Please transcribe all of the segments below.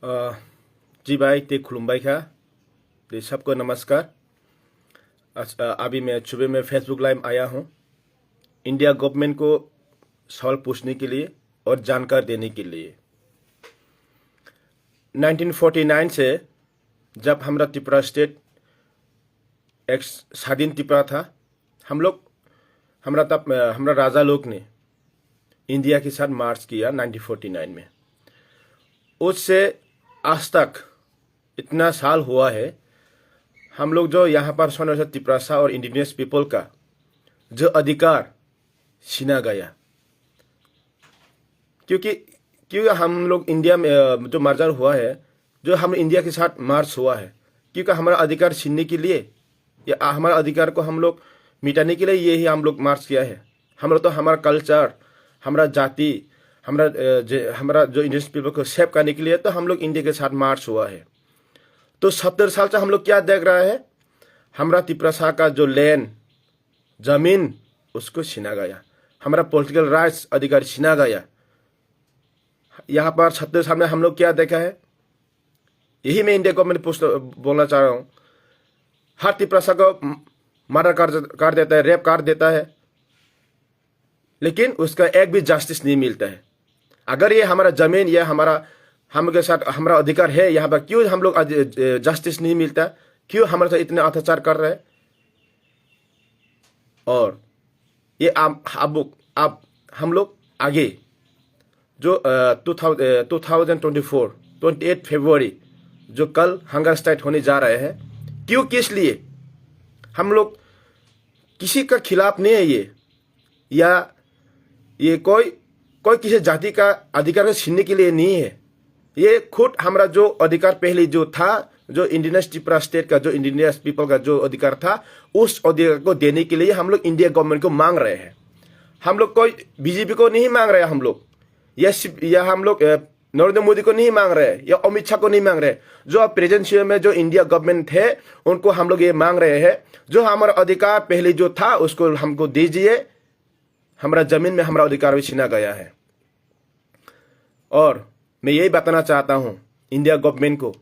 अ, जी भाई ते खुलुमबाय खा ते सबको नमस्कार। अभी मैं सुबह में फेसबुक लाइव आया हूँ इंडिया गवर्नमेंट को सवाल पूछने के लिए और जानकारी देने के लिए। 1949 से जब हमारा त्रिपुरा स्टेट एक स्वाधीन त्रिपुरा था, हम लोग हमारा राजा लोग ने इंडिया के साथ मार्च किया 1949 में। उससे आज तक इतना साल हुआ है, हम लोग जो यहाँ पर सोनभद्र त्रिपुरा और इंडिजिनियस पीपल का जो अधिकार छीना गया, क्योंकि हम लोग इंडिया में जो मर्जर हुआ है, जो हम इंडिया के साथ मार्च हुआ है, क्योंकि हमारा अधिकार छीनने के लिए या हमारा अधिकार को हम लोग मिटाने के लिए यही हम लोग मार्च किया है। हम लोग तो हमारा कल्चर, हमारा जाति, हमारा जो इंडियन पीपल को सेव करने के लिए तो हम लोग इंडिया के साथ मार्च हुआ है। तो 70 साल से हम लोग क्या देख रहा है, हमारा त्रिपुरा का जो लैंड जमीन उसको छीना गया, हमारा पॉलिटिकल राइट्स अधिकार छीना गया। यहाँ पर 70 साल में हम लोग क्या देखा है, यही मैं इंडिया गवर्नमेंट बोलना चाह रहा हूँ। हर त्रिपुरा को मर्डर कर देता है, रेप कर देता है, लेकिन उसका एक भी जस्टिस नहीं मिलता है। अगर ये हमारा जमीन या हम के साथ हमारा अधिकार है, यहाँ पर क्यों हम लोग जस्टिस नहीं मिलता, क्यों हमारे साथ इतने अत्याचार कर रहे हैं। और ये अब हम लोग आगे जो 2024 28 फरवरी जो कल हंगर स्ट्राइक होने जा रहे हैं, क्यों, किस लिए? हम लोग किसी का खिलाफ नहीं है या ये कोई किसी जाति का अधिकार को छीनने के लिए नहीं है। ये खुद हमारा जो अधिकार पहले जो था, जो इंडिजिनियस त्रिपुरा स्टेट का, जो इंडिजिनियस पीपल का जो अधिकार था, उस अधिकार को देने के लिए हम लोग इंडिया गवर्नमेंट को मांग रहे हैं। हम लोग कोई बीजेपी को नहीं मांग रहे, हम लोग या हम लोग नरेंद्र मोदी को नहीं मांग रहे या अमित शाह को नहीं मांग रहे। जो प्रेजेंट में जो इंडिया गवर्नमेंट है उनको हम लोग ये मांग रहे हैं, जो हमारा अधिकार पहले जो था उसको हमको दीजिए। हमारा जमीन में हमारा अधिकार भी छीना गया है। और मैं यही बताना चाहता हूं इंडिया गवर्नमेंट को,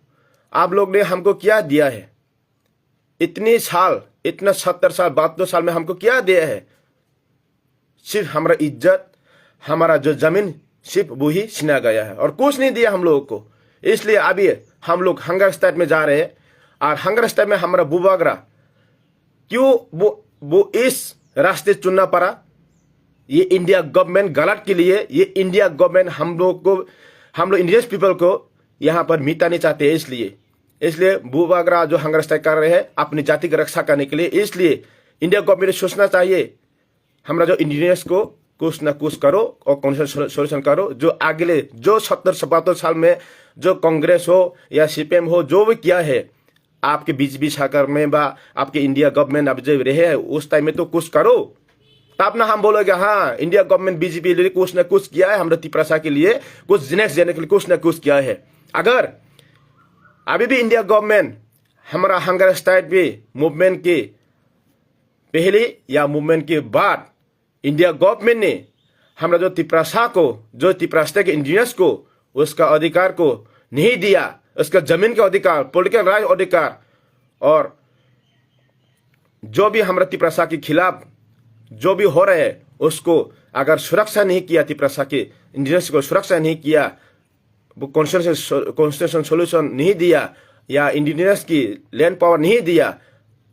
आप लोग ने हमको क्या दिया है? इतने साल, इतना 70 साल 72 साल में हमको क्या दिया है? सिर्फ हमारा इज्जत, हमारा जो जमीन सिर्फ वो ही छीना गया है और कुछ नहीं दिया हम लोगों को। इसलिए अभी हम लोग हंगर स्ट्राइक में जा रहे हैं। और हंगर स्ट्राइक में हमारा बुबागरा क्यों वो इस रास्ते चुनना पड़ा? ये इंडिया गवर्नमेंट गलत के लिए, ये इंडिया गवर्नमेंट हम लोग इंडियन पीपल को यहाँ पर मिटाने चाहते हैं। इसलिए बुबागरा जो हंगर स्ट्राइक कर रहे हैं अपनी जाति की रक्षा करने के लिए। इसलिए इंडिया गवर्नमेंट सोचना चाहिए, हमारा जो इंडियंस को कुछ ना कुछ करो और सोल्यूशन करो। जो अगले जो 70-72 साल में जो कांग्रेस हो या सीपीएम हो, जो भी किया है आपके बीजेपी सरकार में व आपके इंडिया गवर्नमेंट अब जो रहे हैं उस टाइम में तो कुछ करो, तब ना हम बोलोगे हाँ इंडिया गवर्नमेंट बीजेपी लिए कुछ ना कुछ किया है, हमारे त्रिपुरा के लिए कुछ नेक्स्ट देने के लिए कुछ ना कुछ किया है। अगर अभी भी इंडिया गवर्नमेंट हमारा हंगर स्ट्राइक भी मूवमेंट के पहले या मूवमेंट के बाद इंडिया गवर्नमेंट ने हमारा जो त्रिपुरा को, जो त्रिपुरा के इंडियंस को उसका अधिकार को नहीं दिया, उसका जमीन का अधिकार, पॉलिटिकल राइट अधिकार, और जो भी हमारा त्रिपुरा के खिलाफ जो भी हो रहे हैं उसको अगर सुरक्षा नहीं किया, त्रिपुरा के इंडियंस को सुरक्षा नहीं किया, वो कॉन्स्टिट्यूशन सोल्यूशन नहीं दिया या इंडिजिनियस की लैंड पावर नहीं दिया,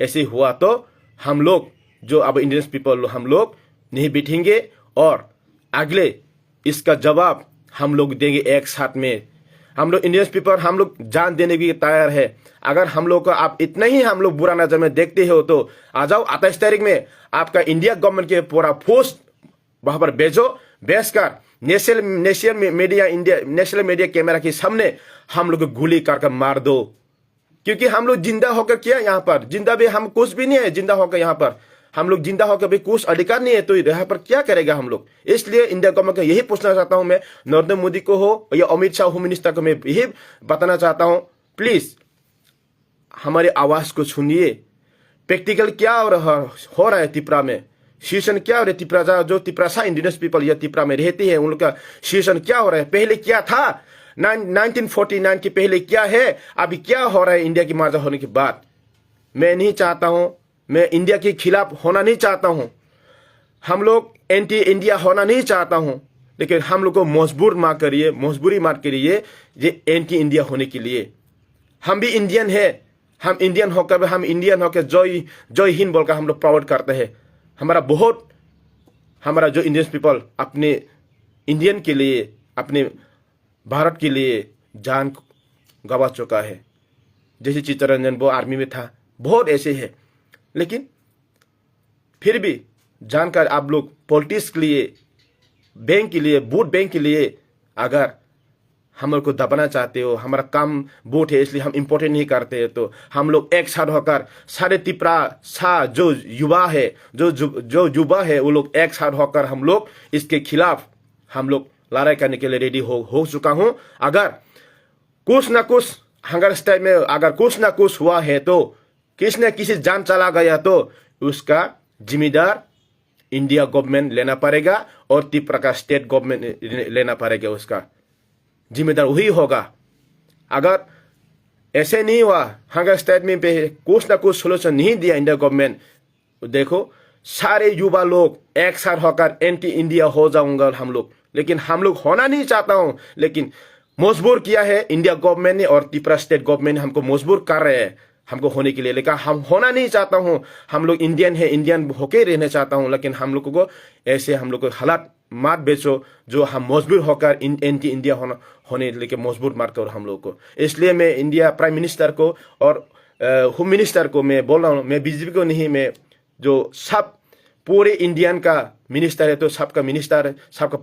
ऐसे हुआ तो हम लोग जो अब इंडियन पीपल हम लोग नहीं बैठेंगे और अगले इसका जवाब हम लोग देंगे एक साथ में। हम लोग इंडियन पीपल हम लोग जान देने के तैयार है। अगर हम लोग को आप इतना ही हम लोग बुरा नजर में देखते हो तो आ जाओ 28 तारीख में आपका इंडिया गवर्नमेंट के पूरा फोर्स वहां पर भेजो, भेजकर नेशनल मीडिया कैमरा के सामने हम लोग को गोली कर मार दो। क्योंकि हम लोग जिंदा होकर क्या यहाँ पर जिंदा भी हम कुछ भी नहीं है, जिंदा होकर यहाँ पर हम लोग जिंदा होकर भी कुछ अधिकार नहीं है, तो यहाँ पर क्या करेगा हम लोग? इसलिए इंडिया गवर्नमेंट को यही पूछना चाहता हूं मैं, नरेंद्र मोदी को हो या अमित शाह होम मिनिस्टर को, मैं यही बताना चाहता हूं, प्लीज हमारी आवाज को सुनिए। प्रैक्टिकल क्या हो रहा है त्रिपुरा में, सिचुएशन क्या हो रहा है त्रिपुरा, जो त्रिपुरा इंडिजिनियस पीपल या त्रिपुरा में रहते हैं उन लोग का सिचुएशन क्या हो रहा है, पहले क्या था, 1949 के पहले क्या है, अभी क्या हो रहा है इंडिया की मर्जा होने के बाद। मैं नहीं चाहता हूं, मैं इंडिया के खिलाफ होना नहीं चाहता हूं, हम लोग एंटी इंडिया होना नहीं चाहता हूं, लेकिन हम लोग को मजबूरी मार करिए ये एंटी इंडिया होने के लिए। हम भी इंडियन है, हम इंडियन होकर जय हिंद बोलकर हम लोग प्राउड करते हैं। हमारा जो इंडियन पीपल अपने इंडियन के लिए, अपने भारत के लिए जान गवा चुका है। जैसे चित्तरंजन, वो आर्मी में था, बहुत ऐसे है। लेकिन फिर भी जानकर आप लोग पॉलिटिक्स के लिए, बैंक के लिए, वोट बैंक के लिए अगर हम लोग को दबाना चाहते हो, हमारा काम वोट है इसलिए हम इम्पोर्टेंट नहीं करते, तो हम लोग एक साथ होकर सारे तिपरा सा जो युवा है, जो युवा है, वो लोग एक साथ होकर हम लोग इसके खिलाफ हम लोग लड़ाई करने के लिए रेडी हो चुका हूं। अगर कुछ ना कुछ हंगर स्टाइल में अगर कुछ ना कुछ हुआ है, तो किसी न किसी जान चला गया, तो उसका जिम्मेदार इंडिया गवर्नमेंट लेना पड़ेगा और त्रिपुरा का स्टेट गवर्नमेंट लेना पड़ेगा, उसका जिम्मेदार वही होगा। अगर ऐसे नहीं हुआ, हंगर स्टेट में पे कुछ ना कुछ सोल्यूशन नहीं दिया इंडिया गवर्नमेंट, देखो सारे युवा लोग एक साथ होकर एंटी इंडिया हो जाऊंगा हम लोग। लेकिन हम लोग होना नहीं चाहता हूं, लेकिन मजबूर किया है इंडिया गवर्नमेंट ने और त्रिपुरा स्टेट गवर्नमेंट ने हमको मजबूर कर रहे हैं हमको होने के लिए। लेकिन हम होना नहीं चाहता हूं, हम लोग इंडियन है, इंडियन होके रहना चाहता हूं, लेकिन हम लोगों को ऐसे हम लोग को हालात मत बेचो जो हम मजबूर होकर एंटी इंडिया होने लेके मजबूर मार कर हम लोग को। इसलिए मैं इंडिया प्राइम मिनिस्टर को और होम मिनिस्टर को मैं बोल रहा हूँ, मैं बीजेपी को नहीं, मैं जो सब पूरे इंडियन का मिनिस्टर है, तो सबका मिनिस्टर है, सबका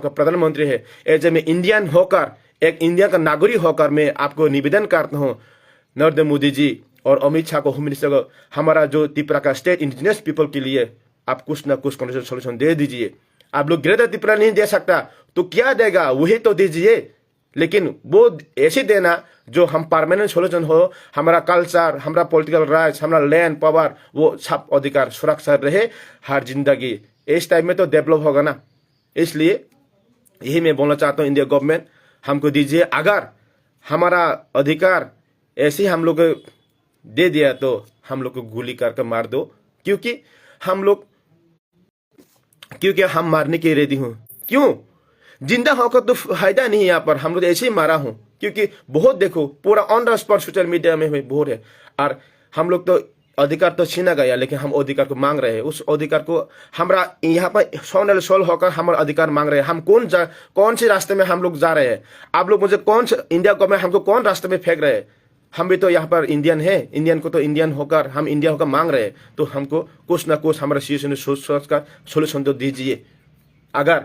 प्रधानमंत्री है। एज ए मैं इंडियन होकर, एक इंडिया का नागरिक होकर मैं आपको निवेदन करता हूँ, नरेंद्र मोदी जी और अमित शाह को, होम मिनिस्टर को, हमारा जो त्रिपुरा का स्टेट इंडिजिनस पीपल के लिए आप कुछ ना कुछ सोल्यूशन दे दीजिए। आप लोग ग्रेटर त्रिपुरा नहीं दे सकता तो क्या देगा, वही तो दीजिए। लेकिन वो ऐसे देना जो हम परमानेंट सोल्यूशन हो, हमारा कल्चर, हमारा पॉलिटिकल राइट्स, हमारा लैंड पावर, वो सब अधिकार सुरक्षा रहे हर जिंदगी। इस टाइम में तो डेवलप होगा ना। इसलिए यही मैं बोलना चाहता हूँ, इंडिया गवर्नमेंट हमको दीजिए। अगर हमारा अधिकार ऐसे हम लोग दे दिया तो हम लोग को गोली करके मार दो, क्योंकि हम मारने के रेडी हूं। क्यों? जिंदा होकर तो फायदा नहीं है यहाँ पर, हम लोग ऐसे ही मारा हूं। क्योंकि बहुत देखो, पूरा on the spot social media में बहुत है, और हम लोग तो अधिकार तो छीना गया, लेकिन हम अधिकार को मांग रहे हैं। उस अधिकार को हमारा यहाँ पर सोनल सोल होकर हमारा अधिकार मांग रहे हैं। हम कौन से रास्ते में हम लोग जा रहे हैं? आप लोग मुझे कौन से इंडिया गवर्नमेंट हमको कौन रास्ते में फेंक रहे हैं? हम भी तो यहाँ पर इंडियन है, इंडियन को तो इंडियन होकर हम इंडिया होकर मांग रहे हैं, तो हमको कुछ ना कुछ हमारा सोच का सोल्यूशन तो दीजिए। अगर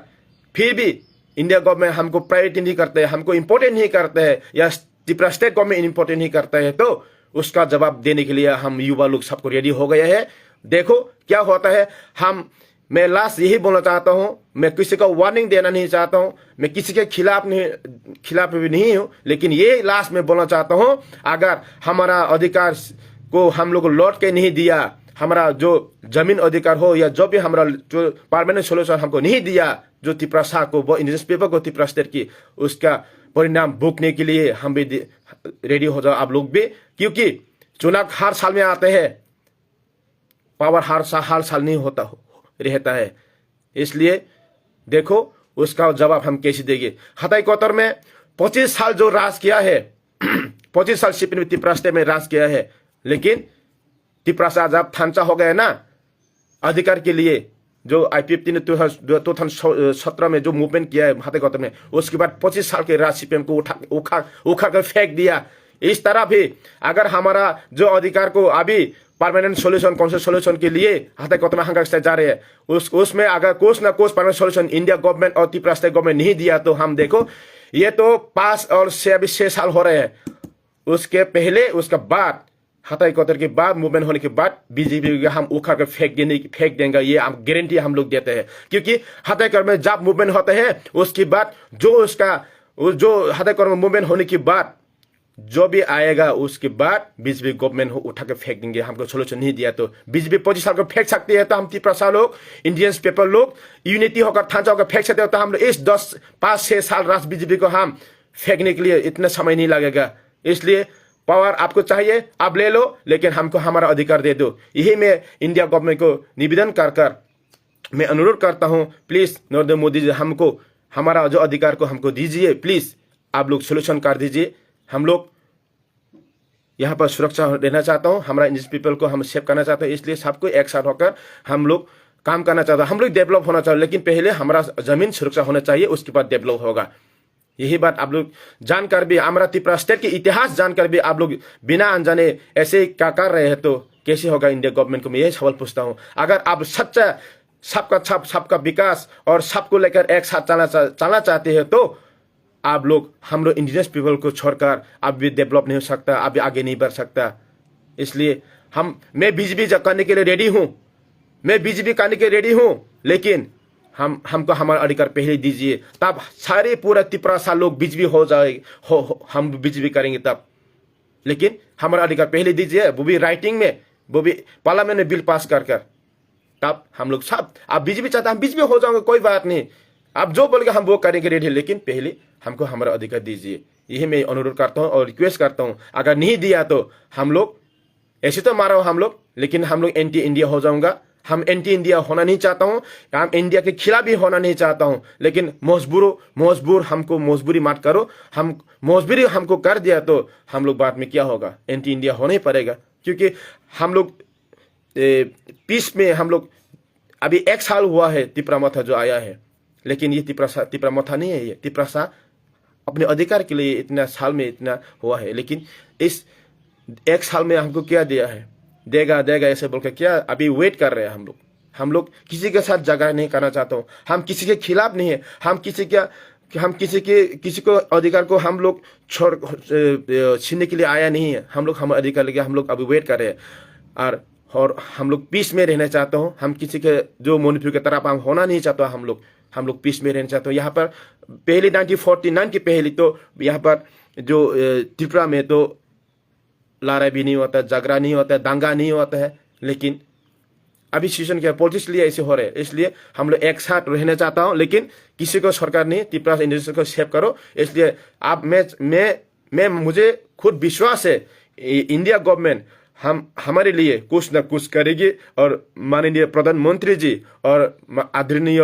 फिर भी इंडिया गवर्नमेंट हमको प्रायोरिटी नहीं करते, हमको इंपॉर्टेंट नहीं करते हैं, या त्रिपुरा स्टेट गवर्नमेंट इंपॉर्टेंट नहीं करता है, तो उसका जवाब देने के लिए हम युवा लोग सबको रेडी हो गए हैं। देखो क्या होता है। मैं लास्ट यही बोलना चाहता हूं, मैं किसी को वार्निंग देना नहीं चाहता हूं, मैं किसी के खिलाफ भी नहीं हूं, लेकिन ये लास्ट में बोलना चाहता हूं, अगर हमारा अधिकार को हम लोग को लौट के नहीं दिया, हमारा जो जमीन अधिकार हो या जो भी हमारा जो परमानेंट सोल्यूशन हमको नहीं दिया, जो त्रिपुरा शाह को, वो इंडियन पीपल को त्रिपुरा स्टेट की, उसका परिणाम भुगतने के लिए हम भी रेडी हो जाओ, आप लोग भी। क्योंकि चुनाव हर साल में आते हैं, पावर हर साल नहीं होता रहता है। इसलिए देखो उसका जवाब हम कैसे देंगे। हताई कोतर में 25 साल जो राज किया है 25 साल सिपिन में त्रिपुरा स्टेट में राज किया है, लेकिन त्रिपुरा से जब थांचा हो गया ना अधिकार के लिए, जो IPFT ने 2017 में जो मूवमेंट किया है हताई कोतर में, उसके बाद 25 साल के राज सीपीएम को उखा कर फेंक दिया। इस तरह भी अगर हमारा जो अधिकार को अभी परमानेंट सोल्यूशन, कौन से सोल्यूशन के लिए हताई कोतर में हंगर स्टेट जा रहे हैं, उसमें अगर कुछ ना कुछ परमानेंट सोल्यूशन इंडिया गवर्नमेंट और त्रिपुरा स्टेट गवर्नमेंट नहीं दिया, तो हम देखो ये तो 5 और 6 साल हो रहे हैं। उसके पहले, उसके बाद, हताई कोतर के बाद, मूवमेंट होने के बाद बीजेपी हम उखाड़ कर फेंक देंगे, ये हम गारंटी हम लोग देते हैं। क्योंकि हताई कोतर में जब मूवमेंट होते हैं, उसके बाद जो हताई कोतर में मूवमेंट होने के बाद जो भी आएगा, उसके बाद बीजेपी गवर्नमेंट उठा के फेंक देंगे। हमको सोल्यूशन नहीं दिया तो बीजेपी 25 साल को फेंक सकती है, तो हम त्रिपुरा लोग, इंडियंस पीपल लोग यूनिटी होकर थांचा होकर फेंक सकते हो। तो हम लोग इस 5-6 साल राज बीजेपी को हम फेंकने के लिए इतना समय नहीं लगेगा। इसलिए पावर आपको चाहिए, आप ले लो, लेकिन हमको हमारा अधिकार दे दो। यही मैं इंडिया गवर्नमेंट को निवेदन कर मैं अनुरोध करता हूं, प्लीज नरेंद्र मोदी जी हमको हमारा जो अधिकार को हमको दीजिए, प्लीज आप लोग सोल्यूशन कर दीजिए। हम लोग यहाँ पर सुरक्षा देना चाहता हूँ, हमारा इंडियन पीपल को हम सेव करना चाहते हैं, इसलिए सबको एक साथ होकर हम लोग काम करना चाहते हैं। हम लोग डेवलप होना चाहिए, लेकिन पहले हमारा जमीन सुरक्षा होना चाहिए, उसके बाद डेवलप होगा। यही बात आप लोग जानकर भी, हमारा त्रिपुरा स्टेट के इतिहास जानकर भी आप लोग बिना अनजाने ऐसे क्या कर रहे हैं तो कैसे होगा इंडिया गवर्नमेंट को मैं यही सवाल पूछता हूँ। अगर आप सच्चा सबका विकास और सबको लेकर एक साथ चलना चाहते हैं तो आप लोग हम लोग इंडिजिनस पीपल को छोड़कर आप भी डेवलप नहीं हो सकता, आप भी आगे नहीं बढ़ सकता। इसलिए मैं बीजेपी करने के लिए रेडी हूँ, मैं बीजेपी करने के रेडी हूँ, लेकिन हमको हमारा अधिकार पहले दीजिए, तब सारे पूरा त्रिपुरा सा लोग बीजेपी हो जाए, हम बीजेपी करेंगे तब। लेकिन हमारा अधिकार पहले दीजिए, वो भी राइटिंग में, वो भी पार्लियामेंट में बिल पास कर तब हम लोग सब, आप बीजेपी चाहते हम बीजेपी हो जाओगे, कोई बात नहीं, आप जो बोलेंगे हम वो करेंगे रेडी, लेकिन पहले हमको हमारा अधिकार दीजिए। यही मैं अनुरोध करता हूँ और रिक्वेस्ट करता हूँ। अगर नहीं दिया तो हम लोग ऐसे तो मारा हो हम लोग, लेकिन हम लोग एंटी इंडिया हो जाऊंगा। हम एंटी इंडिया होना नहीं चाहता हूँ, हम इंडिया के खिलाफ भी होना नहीं चाहता हूँ, लेकिन मजबूर हमको मजबूरी मत करो। हम मजबूरी हमको कर दिया तो हम लोग बाद में क्या होगा, एंटी इंडिया होना ही पड़ेगा। क्योंकि हम लोग पीस में हम लोग अभी 1 साल हुआ है त्रिपुरा मथा जो आया है, लेकिन ये त्रिपुरा मथा नहीं है, ये त्रिपुरा सा अपने अधिकार के लिए इतना साल में इतना हुआ है। लेकिन इस 1 साल में हमको क्या दिया है, देगा ऐसे बोलकर क्या अभी वेट कर रहे हैं हम लोग किसी के साथ झगड़ा नहीं करना चाहता हूँ, हम किसी के खिलाफ नहीं है, हम किसी को अधिकार को हम लोग छीनने के लिए आया नहीं है। हम लोग हमारे अधिकार लेके हम लोग अभी वेट कर रहे हैं और हम लोग पीस में रहना चाहते हो। हम किसी के जो मणिपुर की तरफ हम होना नहीं चाहते, हम लोग पीस में रहना चाहते हो। यहाँ पर पहले 1949 की पहले तो यहाँ पर जो त्रिपुरा में तो लड़ाई भी नहीं होता, झगड़ा नहीं होता, दंगा नहीं होता है, लेकिन अभी सिचुएशन क्या पॉलिटिक्स लिए ऐसे हो रहे हैं। इसलिए हम लोग एक साथ रहना चाहता हूँ, लेकिन किसी को सरकार नहीं, त्रिपुरा इंडस्ट्री को सेव करो। इसलिए आप मैं मुझे खुद विश्वास है इंडिया गवर्नमेंट हमारे लिए कुछ न कुछ करेगी, और माननीय प्रधानमंत्री जी और आदरणीय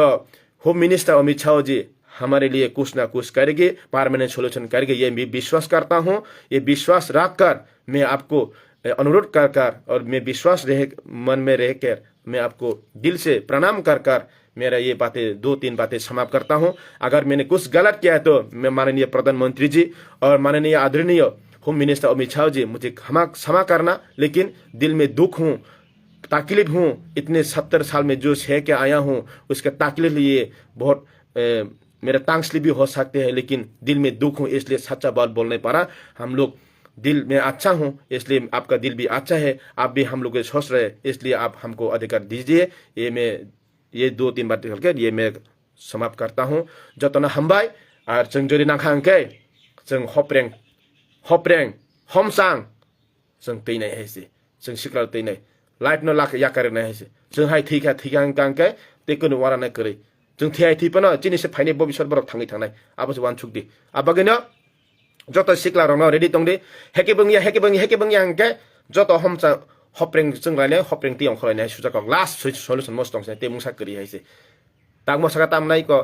होम मिनिस्टर अमित शाह जी हमारे लिए कुछ ना कुछ करेंगे, परमानेंट सोल्यूशन करेंगे, ये मैं विश्वास करता हूँ। ये विश्वास रखकर मैं आपको अनुरोध कर और मैं विश्वास मन में रहकर मैं आपको दिल से प्रणाम कर मेरा ये बातें 2-3 बातें समाप्त करता हूँ। अगर मैंने कुछ गलत किया है तो मैं माननीय प्रधानमंत्री जी और माननीय आदरणीय होम मिनिस्टर अमित शाह जी मुझे क्षमा करना, लेकिन दिल में दुख हूँ, तकलीफ हूँ। इतने 70 साल में जो सह के आया हूँ उसका तकलीफ लिए बहुत मेरा टांग भी हो सकते हैं, लेकिन दिल में दुख हूँ, इसलिए सच्चा बात बोलने पड़ा। हम लोग दिल में अच्छा हूँ, इसलिए आपका दिल भी अच्छा है, आप भी हम लोग सोच रहे, इसलिए आप हमको अधिकार दीजिए। ये 2-3 बात करके ये मैं समाप्त करता हूँ। जतना हम्बाई और जों नाखांके जों हप्रें हमसां जों तैनाय हैसे जों सिक्ला तैनाय लाइट न लाख याकर न हैसे जों हाय थीका कांके तेकुन वारा न करे जों थियाय थिपन चिनि से फाइने भविष्यत बरक थांनाय आबस वान छुकदि आबगेनो जत सिक्ला रंग रेडी तंगदि हेके बंगिया अंके जत हमसा हप्रें जों लायनाय हप्रें तियं खलायनाय सुजाक लास्ट सल्युशन मस्त दंसे ते मुसा करि हैसे ताग मसाका तामनाय को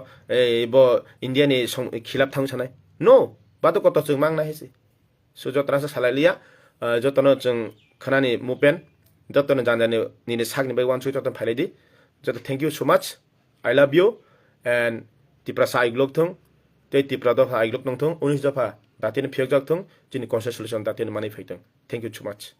बो इंडिया नि खिलाफ थांसानाय नो बातो कत जों मांगना हैसे सो जतना सालायलिया जतन जों खानानि मुपेन जतन जानजाने निने सागनि बाय वान सुइ जतन फाइलायदि जत thank you so much I love you and Tripura सा आइग्लोक थं ते त्रिपुरा दफा आइग्लोक नंथं 19 दफा दातिन फियक जाक थं जिनि कन्सेसुलेशन दातिन माने फैथं थैंक यू सो मच।